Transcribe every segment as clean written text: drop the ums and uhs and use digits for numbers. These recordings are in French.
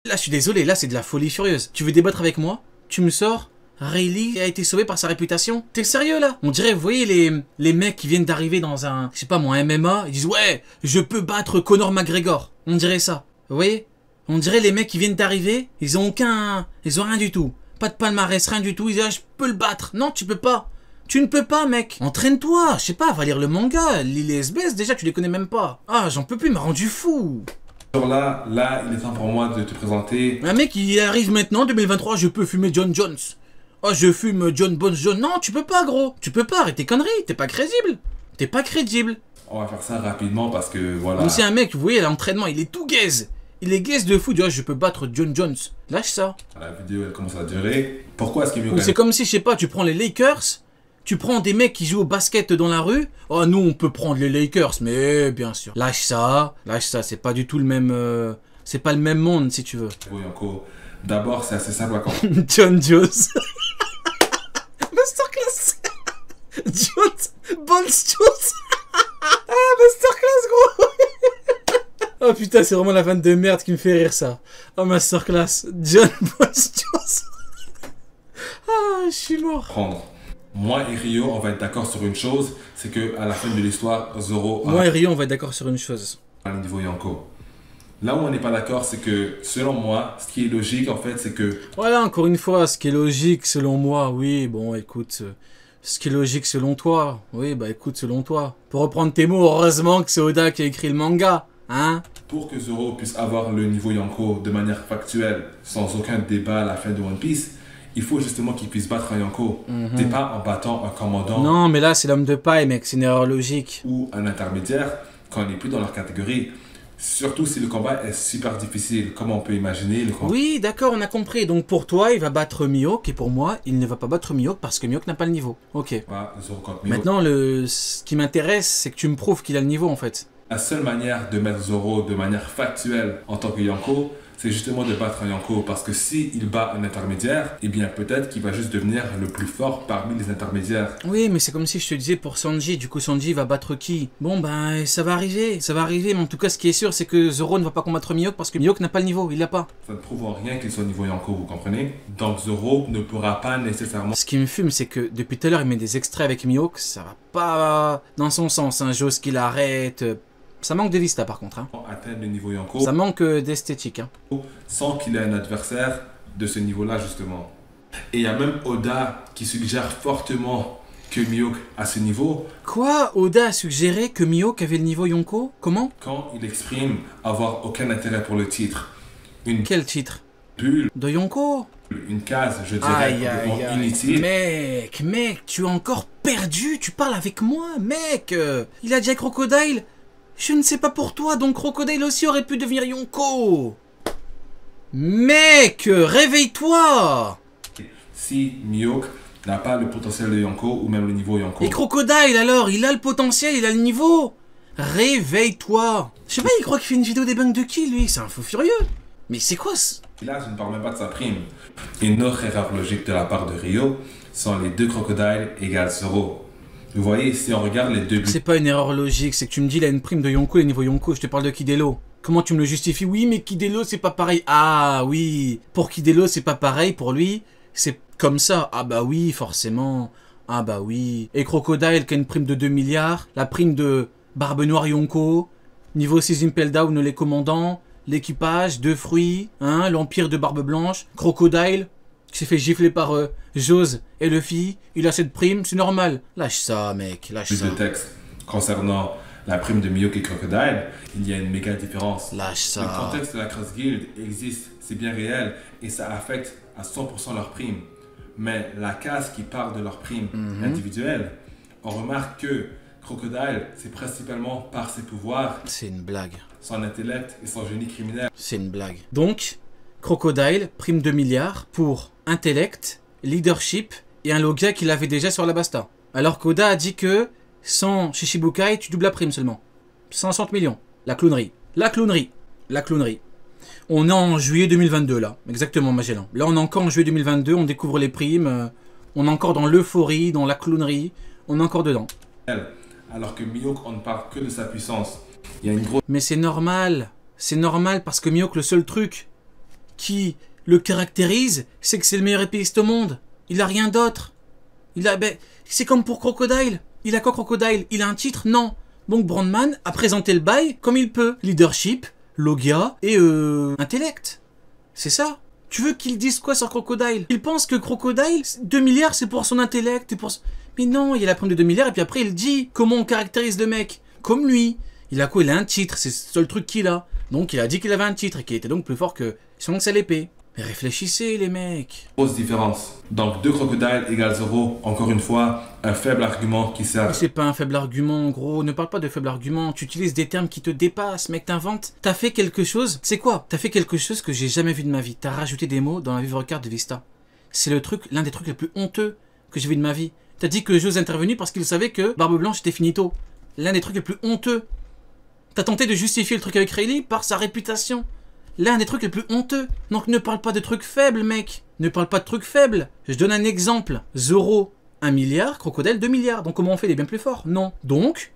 Là, je suis désolé, là, c'est de la folie furieuse. Tu veux débattre avec moi? Tu me sors? Rayleigh a été sauvé par sa réputation. T'es sérieux là? On dirait, vous voyez les mecs qui viennent d'arriver dans un, je sais pas moi, un MMA, ils disent ouais, je peux battre Conor McGregor. On dirait ça. Vous voyez? On dirait les mecs qui viennent d'arriver, ils ont rien du tout. Pas de palmarès, rien du tout. Ils disent ah, je peux le battre. Non, tu peux pas. Tu ne peux pas, mec. Entraîne-toi. Je sais pas, va lire le manga. Lis les SBS déjà, tu les connais même pas. Ah, j'en peux plus, il m'a rendu fou. Là, il est temps pour moi de te présenter. Un mec, il arrive maintenant, 2023, je peux fumer John Jones. Oh, je fume John Bones John. Non, tu peux pas, gros. Tu peux pas, arrête tes conneries. T'es pas crédible. T'es pas crédible. On va faire ça rapidement parce que voilà. Donc c'est un mec, vous voyez, à l'entraînement, il est tout gaze. Il est gaze de fou. Il dit, oh, je peux battre John Jones. Lâche ça. La vidéo, elle commence à durer. Pourquoi est-ce qu'il est mieux? C'est comme si, je sais pas, tu prends les Lakers, tu prends des mecs qui jouent au basket dans la rue. Oh, nous, on peut prendre les Lakers, mais bien sûr. Lâche ça. C'est pas du tout le même... c'est pas le même monde, si tu veux. D'abord, c'est assez simple à comprendre. John Jones. Masterclass. John Bones Jones. Ah, masterclass, gros. Oh putain, c'est vraiment la vanne de merde qui me fait rire, ça. Oh, masterclass. John Bones Jones. Ah, je suis mort. Moi et Rio, on va être d'accord sur une chose, c'est que à la fin de l'histoire, Zoro... Moi et Rio, on va être d'accord sur une chose. À le niveau Yonko. Là où on n'est pas d'accord, c'est que, selon moi, ce qui est logique, en fait, c'est que... Voilà, encore une fois, ce qui est logique, selon moi, oui, bon, écoute... Ce qui est logique, selon toi, oui, bah écoute, selon toi. Pour reprendre tes mots, heureusement que c'est Oda qui a écrit le manga, hein? Pour que Zoro puisse avoir le niveau Yonko de manière factuelle, sans aucun débat à la fin de One Piece, il faut justement qu'il puisse battre un Yonko. T'es pas en battant un commandant... Non, mais là, c'est l'homme de paille, mec, c'est une erreur logique. Ou un intermédiaire, quand on n'est plus dans leur catégorie. Surtout si le combat est super difficile, comme on peut imaginer le combat. Oui, d'accord, on a compris. Donc pour toi, il va battre Mihawk, et pour moi, il ne va pas battre Mihawk parce que Mihawk n'a pas le niveau. Ok. Zoro contre Mihawk. Maintenant, ce qui m'intéresse, c'est que tu me prouves qu'il a le niveau, en fait. La seule manière de mettre Zoro de manière factuelle en tant que Yonko, c'est justement de battre un Yonko. Parce que s'il bat un intermédiaire, eh bien peut-être qu'il va juste devenir le plus fort parmi les intermédiaires. Oui, mais c'est comme si je te disais pour Sanji. Du coup, Sanji va battre qui? Bon, ben, ça va arriver. Ça va arriver, mais en tout cas, ce qui est sûr, c'est que Zoro ne va pas combattre Mihawk parce que Mihawk n'a pas le niveau. Il l'a pas. Ça ne prouve en rien qu'il soit au niveau Yonko, vous comprenez? Donc Zoro ne pourra pas nécessairement... Ce qui me fume, c'est que depuis tout à l'heure, il met des extraits avec Mihawk. Ça va pas dans son sens. Hein. J'ose qu'il arrête... Ça manque de vista par contre. Hein. Atteindre le niveau Yonko. Ça manque d'esthétique. Hein. Sans qu'il ait un adversaire de ce niveau-là justement. Et il y a même Oda qui suggère fortement que Mihawk a ce niveau. Quoi? Oda a suggéré que Mihawk avait le niveau Yonko? Comment? Quand il exprime avoir aucun intérêt pour le titre. Quel titre? Bulle. De Yonko? Une case, je dirais, inutile. Mec, tu es encore perdu? Tu parles avec moi, mec? Il a dit à Crocodile... Je ne sais pas pour toi, donc Crocodile aussi aurait pu devenir Yonko. Mec, réveille-toi. Si Mihawk n'a pas le potentiel de Yonko ou même le niveau Yonko. Et Crocodile alors, il a le potentiel, il a le niveau. Réveille-toi. Je sais pas, il croit qu'il fait une vidéo des bugs de qui, lui? C'est un fou furieux. Mais c'est quoi ce... Là, je ne parle même pas de sa prime. Une autre erreur logique de la part de Rio sont les deux crocodiles égale Zoro. Vous voyez, si on regarde les deux... C'est pas une erreur logique, c'est que tu me dis il a une prime de Yonko, les niveaux Yonko, je te parle de Kidelo. Comment tu me le justifies? Oui, mais Kidelo c'est pas pareil. Ah oui, pour Kidelo c'est pas pareil, pour lui c'est comme ça. Ah bah oui, forcément. Ah bah oui. Et Crocodile qui a une prime de 2 milliards, la prime de Barbe Noire Yonko, niveau 6 Impel Down les commandants, l'équipage, 2 fruits, hein, l'empire de Barbe Blanche, Crocodile... qui s'est fait gifler par Jose et Luffy, il a cette prime, c'est normal. Lâche ça, mec, lâche ça. Plus de texte concernant la prime de Mihawk et Crocodile, il y a une méga différence. Lâche ça. Le contexte de la Cross Guild existe, c'est bien réel, et ça affecte à 100% leur prime. Mais la case qui part de leur prime individuelle, on remarque que Crocodile, c'est principalement par ses pouvoirs. C'est une blague. Son intellect et son génie criminel. C'est une blague. Donc... Crocodile, prime 2 milliards pour intellect, leadership et un Logia qu'il avait déjà sur la Basta. Alors qu'Oda a dit que sans Shishibukai, tu doubles la prime seulement. 160 millions. La clownerie. La clownerie. La clownerie. On est en juillet 2022 là. Exactement Magellan. Là on est encore en juillet 2022, on découvre les primes. On est encore dans l'euphorie, dans la clownerie. On est encore dedans. Alors que Mihawk, on ne parle que de sa puissance. Il y a une grosse... Mais c'est normal. C'est normal parce que Mihawk, le seul truc qui le caractérise, c'est que c'est le meilleur épéiste au monde. Il a rien d'autre. C'est comme pour Crocodile. Il a quoi Crocodile? Il a un titre? Non. Donc Brandman a présenté le bail comme il peut. Leadership, Logia et intellect. C'est ça. Tu veux qu'il dise quoi sur Crocodile? Il pense que Crocodile, 2 milliards c'est pour son intellect et pour... Mais non, il y a la prime de 2 milliards et puis après il dit comment on caractérise le mec. Comme lui. Il a quoi? Il a un titre, c'est le seul truc qu'il a. Donc il a dit qu'il avait un titre et qu'il était donc plus fort que Shanks à l'épée. Mais réfléchissez les mecs. Grosse différence. Donc 2 crocodiles égale 0, encore une fois, un faible argument qui sert. C'est pas un faible argument, gros. Ne parle pas de faible argument. Tu utilises des termes qui te dépassent, mec. T'inventes. T'as fait quelque chose. C'est quoi? T'as fait quelque chose que j'ai jamais vu de ma vie. T'as rajouté des mots dans la vivre carte de Vista. C'est l'un des trucs les plus honteux que j'ai vu de ma vie. T'as dit que Joe est intervenu parce qu'il savait que Barbe Blanche était finito. L'un des trucs les plus honteux. T'as tenté de justifier le truc avec Rayleigh par sa réputation. L'un des trucs les plus honteux. Donc ne parle pas de trucs faibles, mec. Ne parle pas de trucs faibles. Je donne un exemple. Zoro, 1 milliard. Crocodile, 2 milliards. Donc comment on fait? Il est bien plus fort. Non. Donc,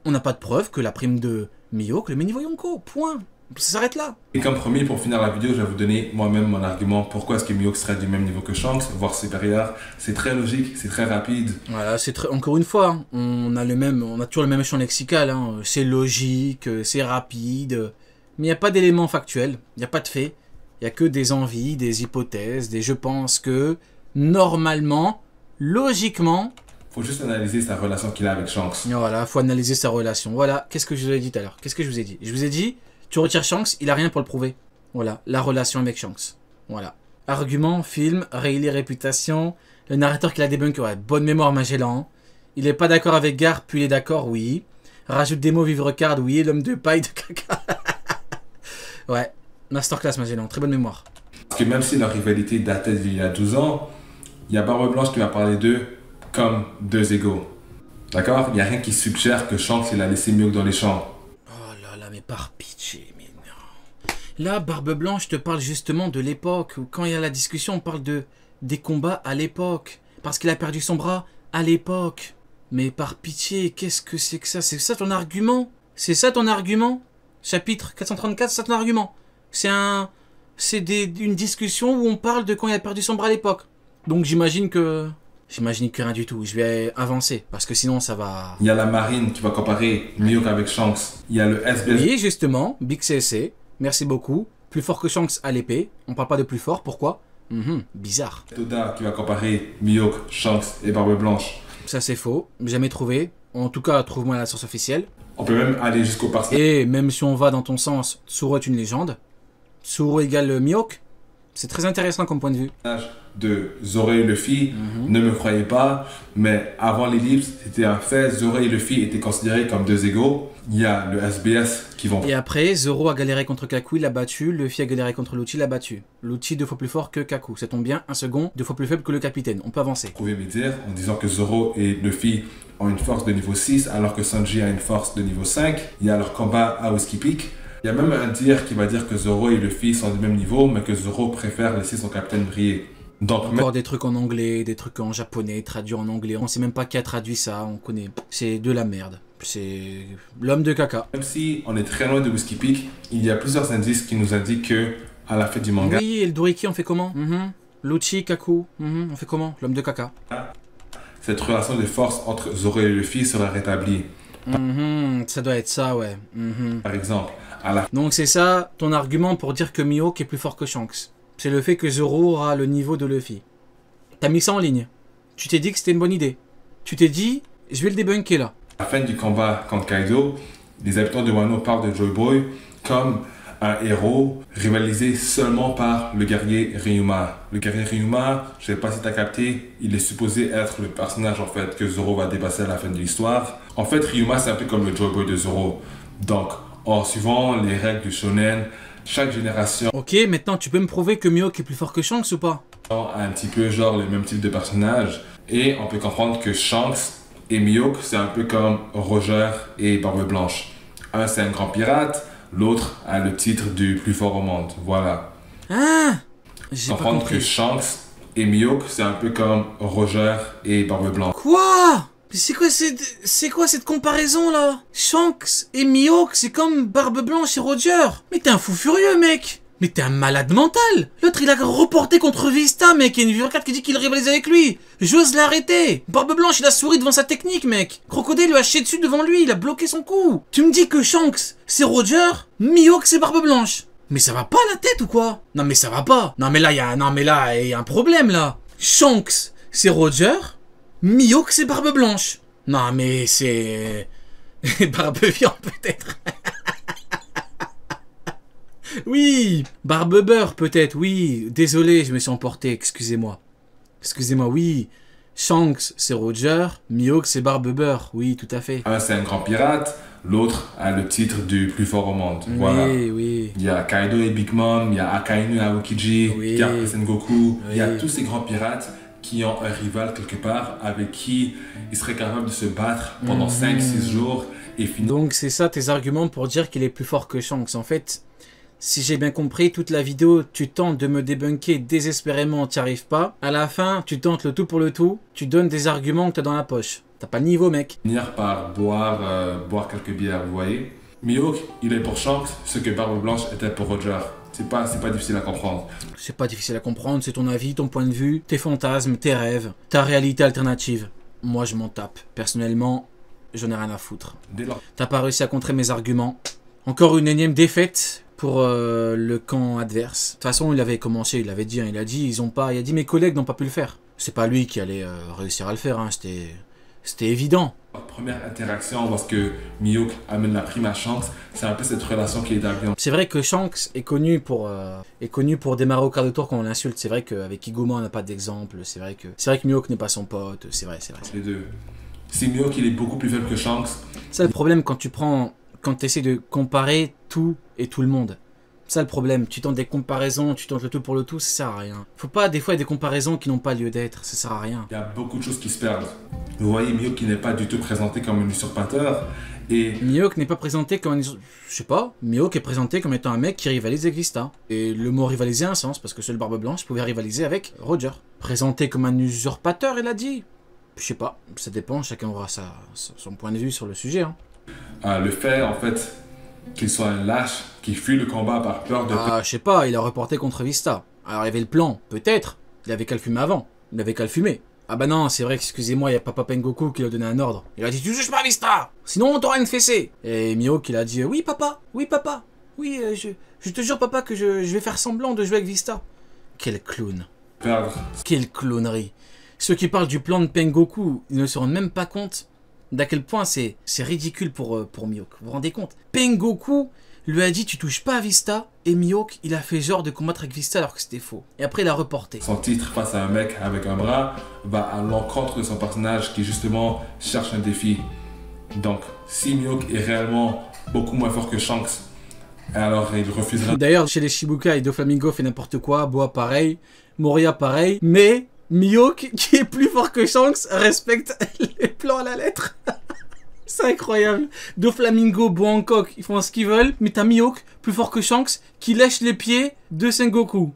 on n'a pas de preuve que la prime de Mihawk le met niveau Yonko. Point. Ça s'arrête là. Et comme promis, pour finir la vidéo, je vais vous donner moi-même mon argument. Pourquoi est-ce que Mihawk serait du même niveau que Shanks, voire supérieur? C'est très logique, c'est très rapide. Voilà, encore une fois, hein, on a toujours le même champ lexical. Hein. C'est logique, c'est rapide. Mais il n'y a pas d'éléments factuels, il n'y a pas de faits. Il n'y a que des envies, des hypothèses, je pense que, normalement, logiquement... Faut juste analyser sa relation qu'il a avec Shanks. Voilà, faut analyser sa relation. Voilà, qu'est-ce que je vous ai dit tout à l'heure? Qu'est-ce que je vous ai dit? Je vous ai dit, tu retires Shanks, il a rien pour le prouver. Voilà, la relation avec Shanks. Voilà. Argument, film, Rayleigh réputation, le narrateur qui l'a débunk, ouais, bonne mémoire Magellan. Il est pas d'accord avec Garp, puis il est d'accord, oui. Rajoute des mots, vivre card, oui, l'homme de paille de caca. Ouais, masterclass Magellan, très bonne mémoire. Parce que même si leur rivalité datait d'il y a 12 ans, il y a Barbe Blanche qui va parler d'eux comme 2 égaux. D'accord? Il n'y a rien qui suggère que Shanks il a laissé Mihawk dans les champs. Oh là là, mais par pitié, mais non. Là, Barbe Blanche te parle justement de l'époque, où quand il y a la discussion, on parle des combats à l'époque. Parce qu'il a perdu son bras à l'époque. Mais par pitié, qu'est-ce que c'est que ça? C'est ça ton argument? C'est ça ton argument? Chapitre 434, c'est ton argument. C'est une discussion où on parle de quand il a perdu son bras à l'époque. Donc j'imagine que rien du tout. Je vais avancer parce que sinon ça va... Il y a la marine qui va comparer Mihawk avec Shanks. Il y a le SBS. Oui, justement, Big CSC. Merci beaucoup. Plus fort que Shanks à l'épée. On parle pas de plus fort. Pourquoi? Bizarre. Toda qui va comparer Mihawk, Shanks et Barbe Blanche. Ça c'est faux. Jamais trouvé. En tout cas, trouve-moi la source officielle. On peut même aller jusqu'au personnage. Et même si on va dans ton sens, Tsuru est une légende. Tsuru égale Mihawk. C'est très intéressant comme point de vue. De Zoro et Luffy, ne me croyez pas, mais avant l'ellipse, c'était un fait. Zoro et Luffy étaient considérés comme 2 égaux. Il y a le SBS qui vont... Et après, Zoro a galéré contre Kaku, il l'a battu. Luffy a galéré contre Lucci, il l'a battu. Lucci 2 fois plus fort que Kaku. Ça tombe bien, un second, 2 fois plus faible que le capitaine. On peut avancer. Vous pouvez me dire en disant que Zoro et Luffy ont une force de niveau 6, alors que Sanji a une force de niveau 5. Il y a leur combat à Whiskey Peak. Il y a même un dire qui va dire que Zoro et Luffy sont du même niveau, mais que Zoro préfère laisser son capitaine briller. Donc, encore des trucs en anglais, des trucs en japonais, traduits en anglais. On sait même pas qui a traduit ça, on connaît. C'est de la merde. C'est l'homme de caca. Même si on est très loin de Whiskey Peak, il y a plusieurs indices qui nous indiquent que à la fin du manga... Oui, et le Doriki, on fait comment? Lucci, Kaku, on fait comment? L'homme de caca. Cette relation de force entre Zoro et Luffy sera rétablie. Ça doit être ça, ouais. Par exemple, donc c'est ça ton argument pour dire que Mihawk est plus fort que Shanks. C'est le fait que Zoro aura le niveau de Luffy. T'as mis ça en ligne. Tu t'es dit que c'était une bonne idée. Tu t'es dit, je vais le débunker là. À la fin du combat contre Kaido, les habitants de Wano parlent de Joy Boy comme un héros rivalisé seulement par le guerrier Ryuma. Le guerrier Ryuma, je sais pas si t'as capté, il est supposé être le personnage en fait que Zoro va dépasser à la fin de l'histoire. En fait, Ryuma c'est un peu comme le Joy Boy de Zoro. Donc, en suivant les règles du shonen, chaque génération... Ok, maintenant tu peux me prouver que Mihawk est plus fort que Shanks ou pas? A un petit peu genre le même type de personnage. Et on peut comprendre que Shanks et Mihawk, c'est un peu comme Roger et Barbe Blanche. Un c'est un grand pirate, l'autre a le titre du plus fort au monde. Voilà. Ah, j'ai pas comprendre compris. que Shanks et Mihawk, c'est un peu comme Roger et Barbe Blanche. Quoi? C'est quoi cette comparaison là? Shanks et Mihawk, c'est comme Barbe Blanche et Roger. Mais t'es un fou furieux, mec. Mais t'es un malade mental. L'autre, il a reporté contre Vista, mec. Il y a une vidéo 4 qui dit qu'il rivalise avec lui. J'ose l'arrêter. Barbe Blanche, il a souri devant sa technique, mec. Crocodile lui a chié dessus devant lui. Il a bloqué son coup. Tu me dis que Shanks, c'est Roger, Mihawk, c'est Barbe Blanche. Mais ça va pas la tête ou quoi? Non, mais ça va pas. Non, mais là, il y a un problème, là. Shanks, c'est Roger, Mihawk, c'est Barbe Blanche. Non, mais c'est... Barbe Viande, peut-être. Oui, Barbe Beurre peut-être, oui. Désolé, je me suis emporté, excusez-moi. Excusez-moi, oui. Shanks, c'est Roger. Mihawk, c'est Barbe Beurre. Oui, tout à fait. Un, c'est un grand pirate. L'autre a le titre du plus fort au monde. Voilà. Oui, oui. Il y a Kaido et Big Mom, il y a Akainu et Aokiji, Oui. il y a Sengoku. Oui. Il y a tous ces grands pirates qui ont un rival quelque part avec qui ils seraient capables de se battre pendant 5-6 jours et finir. Donc c'est ça tes arguments pour dire qu'il est plus fort que Shanks. En fait, si j'ai bien compris, toute la vidéo, tu tentes de me débunker désespérément, t'y arrives pas. À la fin, tu tentes le tout pour le tout, tu donnes des arguments que t'as dans la poche. T'as pas le niveau, mec. Finir par boire quelques bières, vous voyez. Mihawk, il est pour Shanks ce que Barbe Blanche était pour Roger. C'est pas difficile à comprendre. C'est pas difficile à comprendre, c'est ton avis, ton point de vue, tes fantasmes, tes rêves, ta réalité alternative. Moi, je m'en tape. Personnellement, j'en ai rien à foutre. Dès lors, T'as pas réussi à contrer mes arguments. Encore une énième défaite pour le camp adverse. De toute façon, il avait commencé, il avait dit, hein, il a dit mes collègues n'ont pas pu le faire. C'est pas lui qui allait réussir à le faire, hein, c'était évident. première interaction lorsque Mihawk amène la prime à Shanks, c'est un peu cette relation qui est établie. C'est vrai que Shanks est connu pour démarrer au quart de tour quand on l'insulte. C'est vrai qu'avec Igoma on n'a pas d'exemple. C'est vrai que Mihawk n'est pas son pote. C'est vrai. Les deux. Si Mihawk il est beaucoup plus faible que Shanks. C'est le problème quand tu essaies de comparer tout et tout le monde. Ça le problème, tu tentes des comparaisons, tu tentes le tout pour le tout, ça sert à rien. Faut pas, des fois, il y a des comparaisons qui n'ont pas lieu d'être, ça sert à rien. Il y a beaucoup de choses qui se perdent. Vous voyez Mihawk qui n'est pas du tout présenté comme un usurpateur et... Mihawk n'est pas présenté comme un... Je sais pas, Mihawk est présenté comme étant un mec qui rivalise avec Vista. Et le mot rivaliser a un sens, parce que seule Barbe Blanche pouvait rivaliser avec Roger. Présenté comme un usurpateur, il a dit. Je sais pas, ça dépend, chacun aura son point de vue sur le sujet. Hein. Le fait, en fait, qu'il soit un lâche, qui fuit le combat par peur de... Je sais pas, il a reporté contre Vista. Alors il y avait le plan, peut-être. Il avait qu'à le fumer avant. Il avait qu'à le fumer. Ah bah non, c'est vrai, excusez-moi, il y a Papa Pengoku qui lui a donné un ordre. Il a dit, tu touches pas Vista, sinon on t'aura une fessée. Et Mihawk, il a dit, oui papa, oui, je te jure papa que je vais faire semblant de jouer avec Vista. Quel clown. perdre. Quelle clownerie. Ceux qui parlent du plan de Pengoku, ils ne se rendent même pas compte d'à quel point c'est ridicule pour Mihawk. Vous vous rendez compte? Pengoku lui a dit tu touches pas à Vista et Mihawk il a fait genre de combattre avec Vista alors que c'était faux. Et après il a reporté. Son titre face à un mec avec un bras va à l'encontre de son personnage qui justement cherche un défi. Donc si Mihawk est réellement beaucoup moins fort que Shanks, alors il refusera. D'ailleurs chez les Shibukai, Doflamingo fait n'importe quoi, Boa pareil, Moria pareil, mais Mihawk qui est plus fort que Shanks respecte les plans à la lettre. C'est incroyable. Doflamingo, Hancock, ils font ce qu'ils veulent, mais t'as Mihawk, plus fort que Shanks, qui lèche les pieds de Sengoku.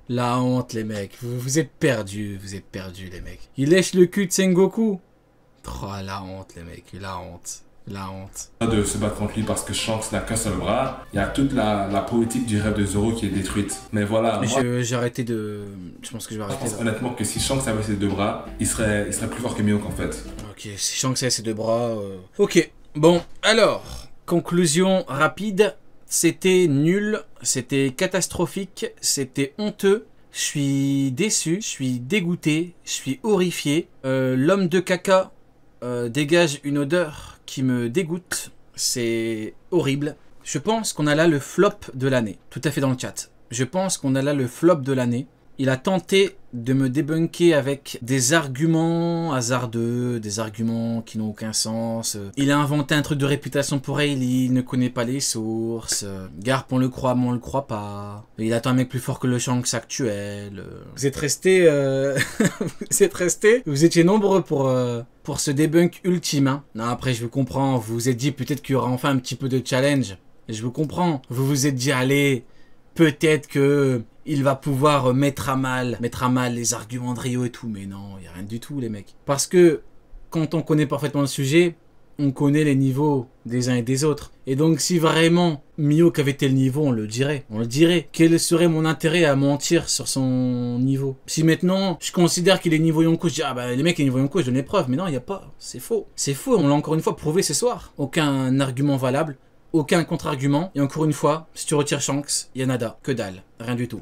La honte, les mecs. Vous êtes perdus, les mecs. Il lèche le cul de Sengoku. Oh, la honte, les mecs, la honte. La honte. De se battre contre lui parce que Shanks n'a qu'un seul bras. Il y a toute la poétique du rêve de Zoro qui est détruite. Mais voilà. J'ai arrêté de... Je pense que je vais arrêter. Je pense honnêtement que si Shanks avait ses deux bras, il serait plus fort que Mihawk en fait. Ok, si Shanks avait ses deux bras... Ok, bon, alors, conclusion rapide. C'était nul, c'était catastrophique, c'était honteux. Je suis déçu, je suis dégoûté, je suis horrifié. L'homme de caca dégage une odeur qui me dégoûte. C'est horrible. Je pense qu'on a là le flop de l'année. Tout à fait dans le chat. Je pense qu'on a là le flop de l'année. Il a tenté de me débunker avec des arguments hasardeux, des arguments qui n'ont aucun sens. Il a inventé un truc de réputation pour Hailey, il ne connaît pas les sources. Garp, on le croit, mais on le croit pas. Il attend un mec plus fort que le Shanks actuel. Vous êtes restés... vous étiez nombreux pour ce debunk ultime. Hein. Non, après, je vous comprends. Vous vous êtes dit peut-être qu'il y aura enfin un petit peu de challenge. Je vous comprends. Vous vous êtes dit, allez, peut-être que... il va pouvoir mettre à mal les arguments de Rio et tout. Mais non, il n'y a rien du tout, les mecs. Parce que, quand on connaît parfaitement le sujet, on connaît les niveaux des uns et des autres. Et donc si vraiment Mihawk avait tel niveau, on le dirait. On le dirait. Quel serait mon intérêt à mentir sur son niveau? Si maintenant je considère qu'il est niveau Yonko, je dis ah bah les mecs est niveau Yonko, je donne les preuves. Mais non, il n'y a pas. C'est faux. C'est faux, on l'a encore une fois prouvé ce soir. Aucun argument valable, aucun contre-argument. Et encore une fois, si tu retires Shanks, il y a nada. Que dalle. Rien du tout.